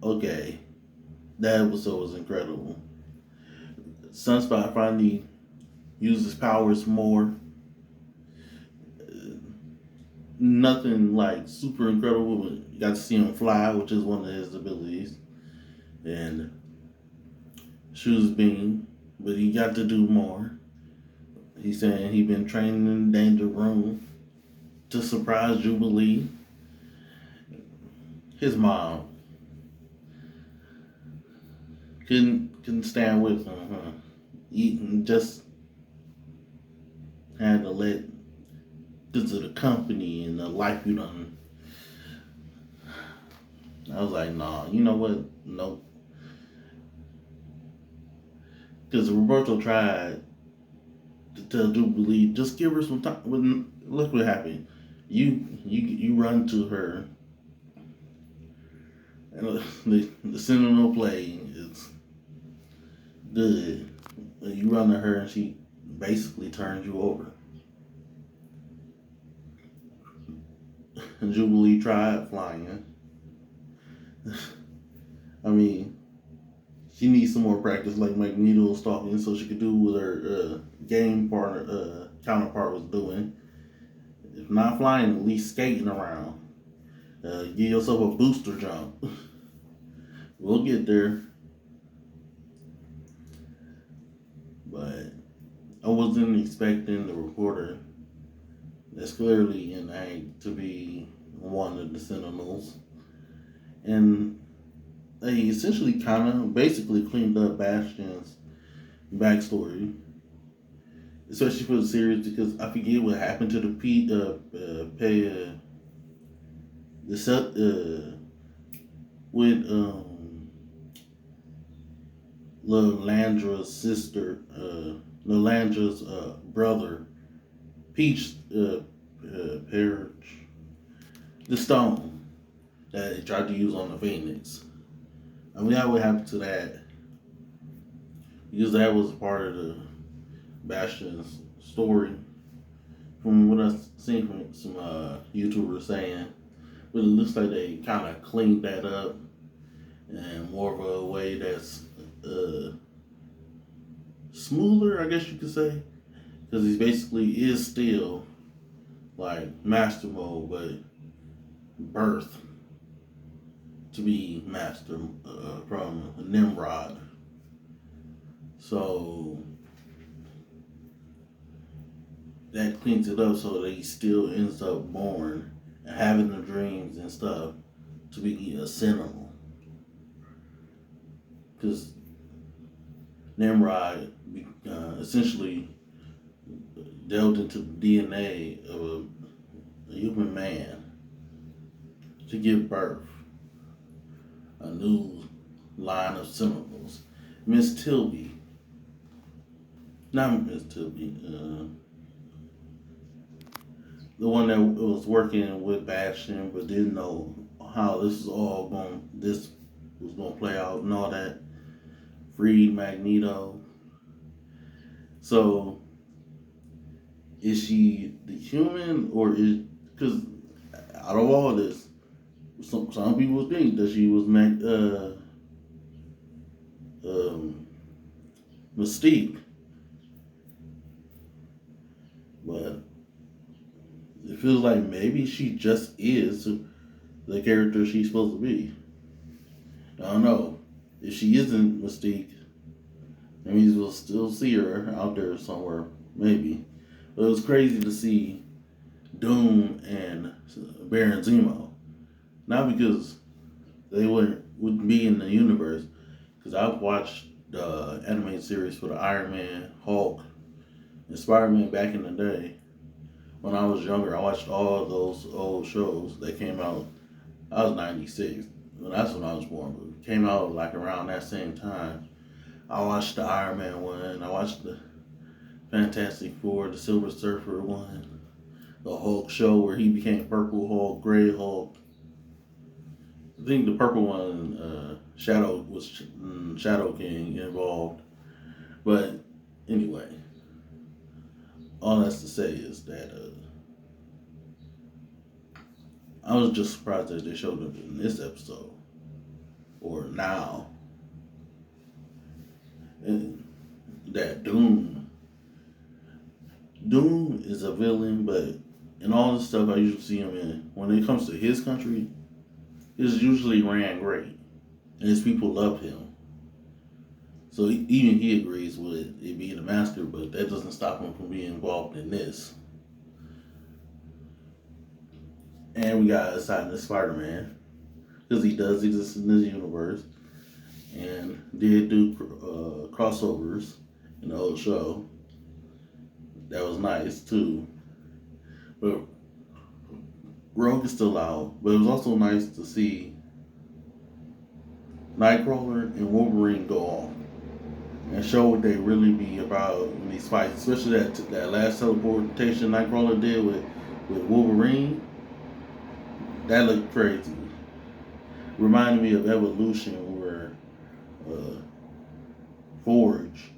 okay, that episode was incredible. Sunspot finally uses powers more. Nothing like super incredible, but you got to see him fly, which is one of his abilities, and shoes beam, but he got to do more. He's saying he been training in the danger room to surprise Jubilee. His mom couldn't stand with him, huh? He just had to let because of the company and the life you done. I was like, nah, you know what? Nope. Because Roberto tried to tell Jubilee, just give her some time. Look what happened. You run to her, and the Sentinel play is good. You run to her, and she basically turns you over. And Jubilee tried flying. I mean, she needs some more practice, like Magneto was talking, so she could do what her game partner counterpart was doing. If not flying, at least skating around. Give yourself a booster jump. We'll get there, but I wasn't expecting the reporter that's clearly in ag to be one of the Sentinels, and they essentially kind of basically cleaned up Bastion's backstory, especially for the series because I forget what happened to the the set with Lalandra's sister, Lalandra's brother, Peach Parrish, the stone that they tried to use on the Phoenix. I mean, what happened to that? Because that was part of the Bastion's story, from what I've seen from some YouTubers saying. But it looks like they kind of cleaned that up in more of a way that's uh, smoother, I guess you could say. Because he basically is still like master mode, but birth to be master from Nimrod. So that cleans it up so that he still ends up born and having the dreams and stuff to be a sentinel. Because Nimrod essentially delved into the DNA of a human man to give birth a new line of sentinels. Miss Tilby, not Miss Tilby, the one that was working with Bastion but didn't know how this was going to play out and all that, freed Magneto. So is she the human or is because out of all this, some people think that she was Mystique, but it feels like maybe she just is the character she's supposed to be. I don't know. If she isn't Mystique, that means we'll still see her out there somewhere, maybe. But it was crazy to see Doom and Baron Zemo. Not because they wouldn't be in the universe, because I've watched the animated series for the Iron Man, Hulk, and Spider-Man back in the day. When I was younger, I watched all those old shows that came out. I was 96. Well, that's when I was born, but it came out like around that same time. I watched the Iron Man one. I watched the Fantastic Four, the Silver Surfer one, the Hulk show where he became Purple Hulk, Gray Hulk. I think the purple one, Shadow King involved. But anyway, all that's to say is that I was just surprised that they showed it in this episode. or now. And that Doom is a villain, but in all the stuff I usually see him in, when it comes to his country, it's usually ran great, and his people love him. So even he agrees with it being a master, but that doesn't stop him from being involved in this. And we got a side of Spider-Man, because he does exist in this universe, and did do crossovers in the old show. That was nice too. But Rogue is still out, but it was also nice to see Nightcrawler and Wolverine go off and show what they really be about in these fights, especially that last teleportation Nightcrawler did with Wolverine. That looked crazy. Reminded me of Evolution, where uh, Forge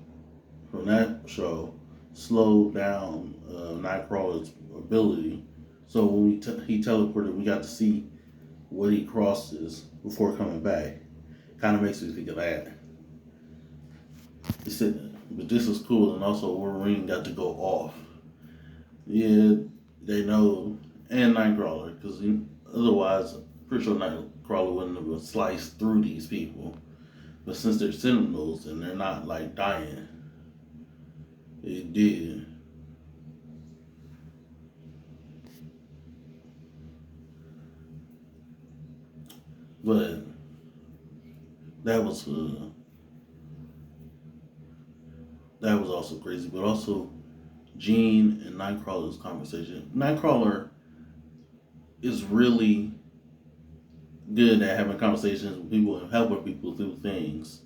from that show slowed down Nightcrawler's ability. So when he teleported, we got to see what he crosses before coming back. Kind of makes me think of that. He said, but this was cool, and also Wolverine got to go off. Yeah, they know, and Nightcrawler, because otherwise, pretty sure Nightcrawler wouldn't have sliced through these people. But since they're Sentinels and they're not like dying, it did. But that was also crazy. But also, Jean and Nightcrawler's conversation. Nightcrawler is really good at having conversations with people and helping people through things.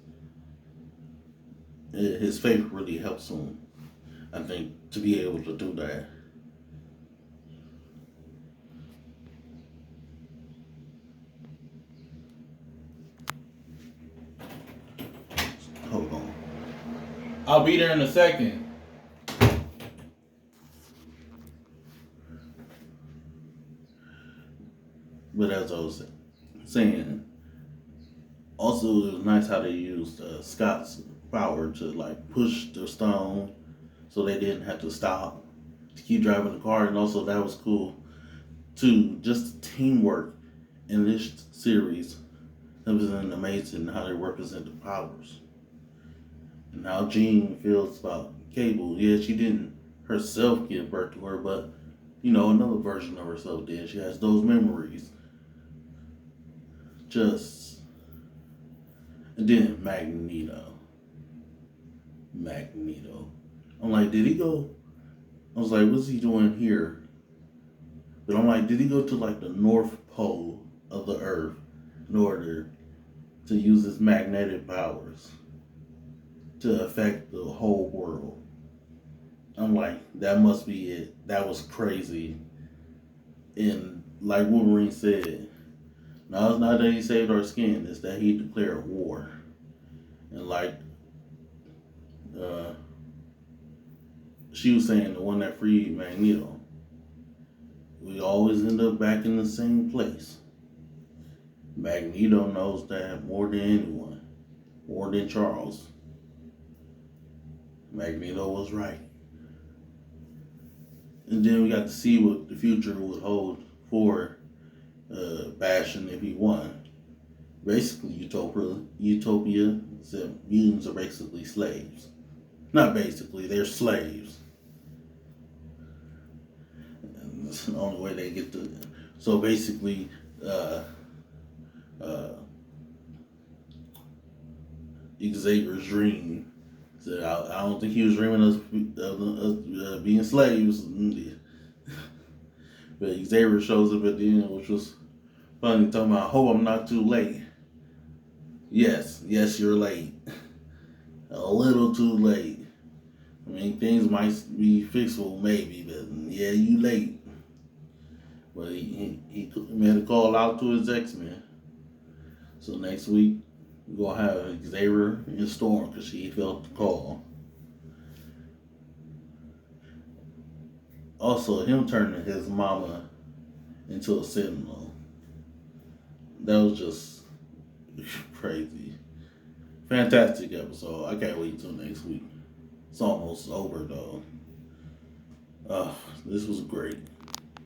His faith really helps him, I think, to be able to do that. Hold on. I'll be there in a second. But as I was saying, also it was nice how they used Scott's power to like push the stone, so they didn't have to stop to keep driving the car, and also that was cool too. Just teamwork in this series, it was amazing how they represent the powers and how Jean feels about Cable. Yeah, she didn't herself give birth to her, but another version of herself did. She has those memories. And then Magneto. I'm like, did he go? I was like, what's he doing here? But I'm like, did he go to like the North Pole of the Earth in order to use his magnetic powers to affect the whole world? I'm like, that must be it. That was crazy. And like Wolverine said, now it's not that he saved our skin, it's that he declared war. And like she was saying, the one that freed Magneto, we always end up back in the same place. Magneto knows that more than anyone, more than Charles. Magneto was right. And then we got to see what the future would hold for Bastion if he won. Basically, Utopia said mutants are basically slaves. Not basically, they're slaves. And that's the only way they get to. So basically, Xavier's dream. So I don't think he was dreaming of us being slaves. But Xavier shows up at the end, which was funny, talking about, I hope I'm not too late. Yes, you're late. A little too late. I mean, things might be fixable, maybe, but yeah, you late. But he made a call out to his X-Men. So next week, we're going to have Xavier and Storm because she felt the call. Also, him turning his mama into a Sentinel. That was just crazy. Fantastic episode. I can't wait till next week. It's almost over though. This was great.